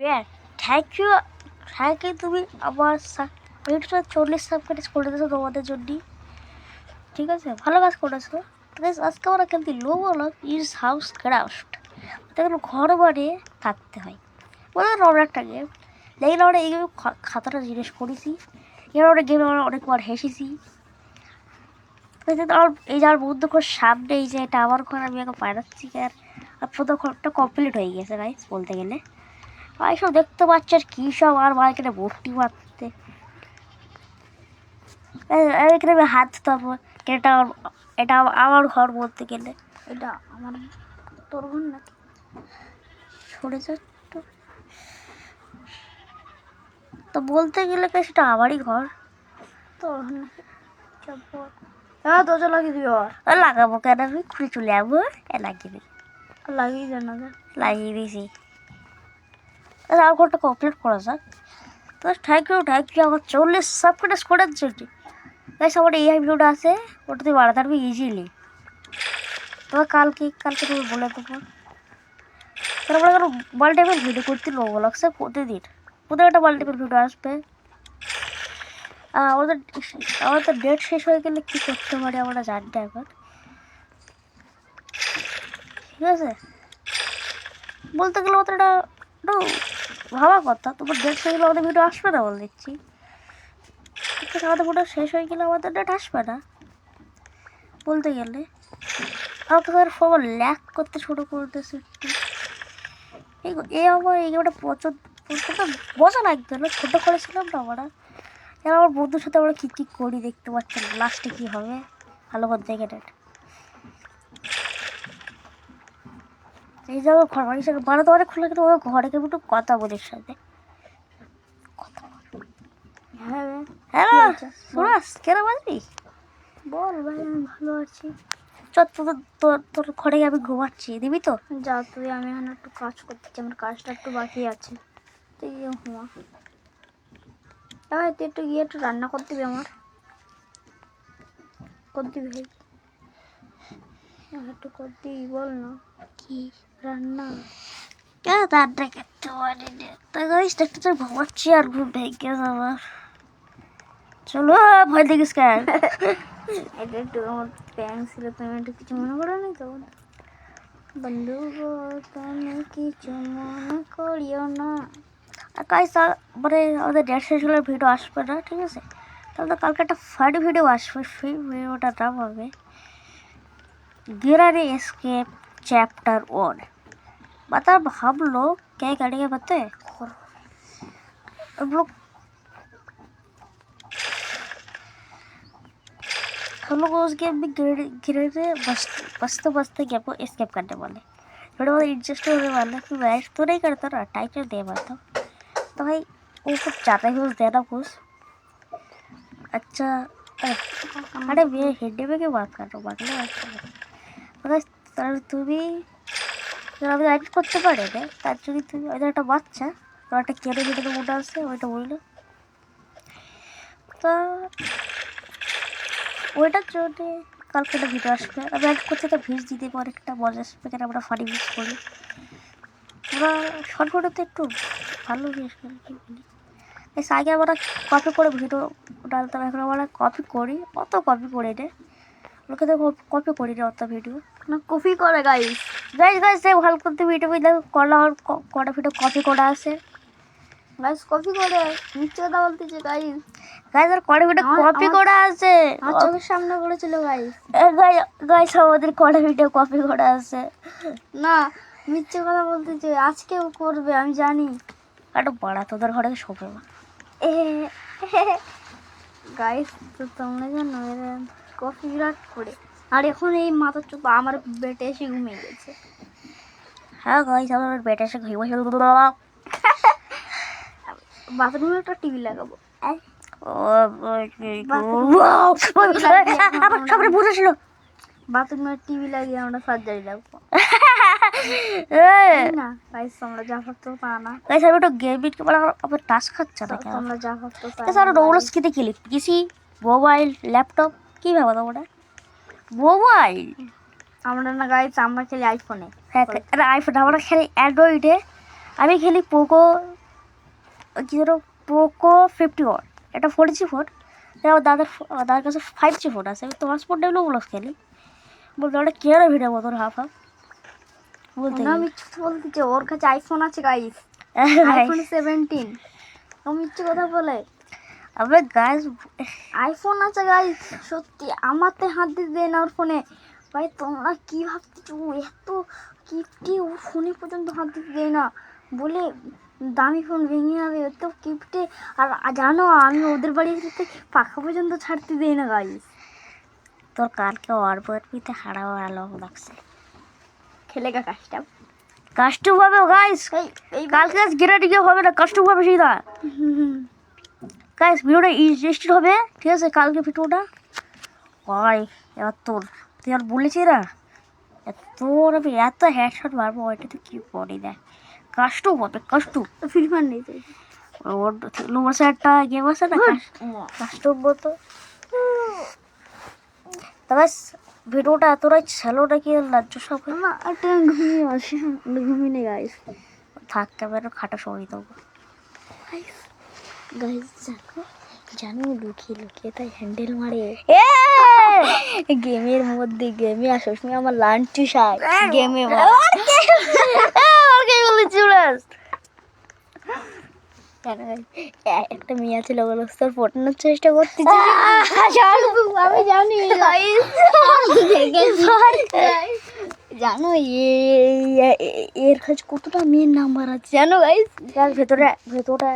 হ্যাঁ, thank you তুমি আমার ভিডিওটা 40 সাবস্ক্রাইব করে দিয়েছো তোমাদের জন্য। ঠিক আছে, ভালো কাজ করেছো। আজকে আমরা খেলতে লো বলক ইজ হাউস ক্রাফট। দেখুন ঘর বানিয়ে থাকতে হয় বলে আমরা একটা গেম। দেখলে আমরা এই গেমে খাতাটা জিনিস করেছি। এর আমরা গেমে আমরা অনেকবার হেসেছি। এই যে আমার বন্ধু ঘর সামনে, এই যে এটা আমার ঘর, আমি এখন পাঠাচ্ছি। আর প্রথম ঘরটা কমপ্লিট হয়ে গেছে গাইস বলতে গেলে। ভাই সব দেখতে পাচ্ছি আর কী সব আর মার্কেটে ভর্তি মারতে। এখানে আমি হাত ধরবো। এটা এটা আমার ঘর বলতে গেলে। এটা আমার তোর ঘর নাকি? সরে যাচ্ছ তো বলতে গেলে সেটা আমারই ঘর। তোর ঘর নাকি? হ্যাঁ দরজা লাগিয়ে দিবি। আর লাগাবো কেন, আমি খুলে চলে যাবো। লাগিয়ে দিই, লাগিয়ে দেন না। লাগিয়ে দিয়েছি। আমার ঘরটা কমপ্লিট করা যাক। তো থ্যাংক ইউ আমার 40 সাবস্ক্রাইব করার জন্য। গাইস আমার এই ভিডিওটা আছে, ওটা তুই বাড়াতে পারবি ইজিলি। তবে কালকে তুমি বলে দেবো। তারপরে কেন মাল্টিপল ভিডিও করতে লো লাগছে প্রতিদিন একটা মাল্টিপল ভিডিও আসবে। আমাদের ডেট শেষ হয়ে গেলে কী করতে পারি আমরা জানি না এখন। ঠিক আছে, বলতে গেলে আমাদের এটা একটু ভাবা কথা। তোমার ডেট শেষ হলে আমাদের ভিডিও আসবে না বলে দিচ্ছি। ঠিক আছে, আমাদের ভিডিও শেষ হয়ে গেলে আমাদের ডেট আসবে না বলতে গেলে। আমাকে ধর ফোন ল্যাক করতে শুরু করে দিয়েছে একটু। এই আমার এই গেমটা পছন্দ মজা লাগবে না, ছোটো করেছিলাম না আমরা। এবার আমার বন্ধুর সাথে আমরা কী করি দেখতে পাচ্ছেন, লাস্টে কী হবে ভালো করে দেখে নেন। এই যে আমার ঘর বাড়ির সাথে বানাতে অনেক খুলে, কিন্তু আমার ঘরে কেমন একটু কথা বলির সাথে হ্যাঁ হ্যাঁ সুরাজ কেন বাজবি বল ভাই, আমি ভালো আছি। চল তোর ঘরে গিয়ে আমি ঘুমাচ্ছি, দিবি তো? যা তুই, আমি এখন একটু কাজ করতেছি, আমার কাজটা একটু বাকি আছে। তুই গিয়ে ঘুমা। ভাই তুই একটু গিয়ে একটু রান্না করতে দিবি আমার, করতে দিবি ভাই, একটু করতে দিবি, বল না কি রান্না। কেন রান্না করতে পারি না? তাই গাইস দেখতে তোর ঘুমাচ্ছি আর ঘুম ভেঙে আমার। চলো ভয় দেখিস কেন? এটা একটু আমার প্যাং ছিল, তুমি একটু কিছু মনে করো নি তো? বন্ধু গো তুমি কিছু মনে করিও না। আর গাইস মানে আমাদের ডেট শেষ হলে ভিডিও আসবে না, ঠিক আছে? তাহলে কালকে একটা ফানি ভিডিও আসবে, সেই ভিডিওটার নাম হবে गिराने एस्केप चैप्टर 1। मतलब हम लोग क्या करेंगे पता है? हम लोग उस गेम में गिरने बसते गेम को एस्केप करने वाले। थोड़ा बहुत इंटरेस्ट होने वाला है कि मैं तो नहीं करता ना, टाइटल दे पाता तो भाई वो कुछ चाहता है, उस देना कुछ अच्छा। अरे मैं हिंदी में क्यों बात कर रहा हूँ, बाकी बात कर रहा हूँ। তাহলে তুমি আমি এডিট করতে পারি না, তার যদি তুমি ওইটা একটা বাচ্চা আর একটা কেটে ভিতরে মোটা আছে ওইটা বললো, তা ওইটার জন্য কালকে একটা ভিডিও আসবে। আমি এডিট করতে তো ভিউজ দিতে পারি, একটা মজা আসবে, কেন আমরা ফানি ভিউজ করি। আমরা শর্ট ভিডিওতে একটু ভালো ভিউজ করি, কি বলি। আগে আমরা কপি করে ভিডিও ডালতাম, এখন আমরা কপি করি, অত কপি করে নে লোকে তো কপি করি রে অত ভিডিও না কপি করে গাইস। গাইস ভালো করতে ভিডিও কলা কটা ভিডিও কপি করা আছে গাইস কপি করে মিথ্যে কথা বলতেছে গাইস। গাইস আর কটা ভিডিও কপি করা আছে, আমার চোখের সামনে বলেছিল গাইস। গাইস আমাদের কটা ভিডিও কপি করা আছে। না মিথ্যে কথা বলতেছে, আজকেও করবে আমি জানি। একটু বাড়া তোদের ঘরে শোবে গাইস তো তোমরা জানো এরা কপি বিরাট করে। আর এখন এই মাথার চোখ আমার বেটে এসে ঘুমিয়ে গেছে। হ্যাঁ গাইস আমার বেটা এসে ঘুমিয়ে বাথরুমে একটা টিভি লাগাবো। সবাই বুঝেছিল বাথরুমে টিভি লাগিয়ে আমরা সার্জারি লাগবো না গাইস, তোমরা যা ভাবতো তা না গাইস। আমি একটু গেমিং আমার টাচ খাচ্ছে না কেন? তোমরা যা ভাবতো তা গাইস আমরা ডোলস কিতে খেলি, পিসি, মোবাইল, ল্যাপটপ, কি ভাবো তোমরা? মোবাইল আমরা না গাইস, আমরা খেলি আইফোনে। হ্যাঁ আইফোন, আমরা খেলি অ্যান্ড্রয়েডে। আমি খেলি পোকো, কি ধরো পোকো 51, এটা 4G ফোন। আমার দাদার কাছে 5G ফোন আছে। আমি তোমার স্পোর্ট ডেভেলপ ব্লগ খেলি, বলতে ওটা কেন ভিডিও মতন হাফ হাফ বলতে না মিথ্যে কথা বলতেছে, ওর কাছে আইফোন আছে গাইস, আইফোন 17। ও মিথ্যে কথা বলে। আমি গাইস আইফোন আছে গাইস, সত্যি আমারতে হাত দিতে দেয় না ওর ফোনে। ভাই তোমরা কি ভাবতেছো, ও এত কিপটে, ও ফোনে পর্যন্ত হাত দিতে দেয় না, বলে দামি ফোন ভেঙে যাবে, এত কিপটে। আর জানো আমি ওদের বাড়িতে পাখা পর্যন্ত ছাড়তে দেই না গাইস। তোর কালকে ওয়ারবুয়েটপিতে হারাও আলো লাগছে। খেলেগা কাজটা কাস্টম হবে গাইস, এই কালকে গাইস গ্যারান্টি হবে না, কাস্টম হবে সেটা গাইস। ভিডিওটা ইনস্টেড হবে, ঠিক আছে? কালকে ভিডিওটা ভাই এবার তোর, তুই আর বলেছি না তোর আমি এত হেডশট মারবো, ওইটাতে কি করি দেখ। কাস্টম হবে, কাস্টম। ফ্রি ফায়ার নেই তো। ওর লোমাসে একটা গেম আছে না, কাস্টম মতো। তবে ভিডিওটা এতটাই ছিল নাকি লাজ্জ সব না একটা ঘুমিয়ে আসে, ঘুমিয়ে নেই গাইস। থাক ক্যামেরা খাটা সময় দেবো। গাইস জানো জানো লুকিয়ে লুকিয়ে তাই হ্যান্ডেল মারে গেমের মধ্যে। গেমে আসো তুমি আমার লাঞ্চু শাক গেমে একটা মেয়ে ছিল ওগুলো তোর ফোটানোর চেষ্টা করতেছি। আমি জানি জানো এর কাছে কতটা মেয়ের নাম্বার আছে জানো গাইস। ভেতরে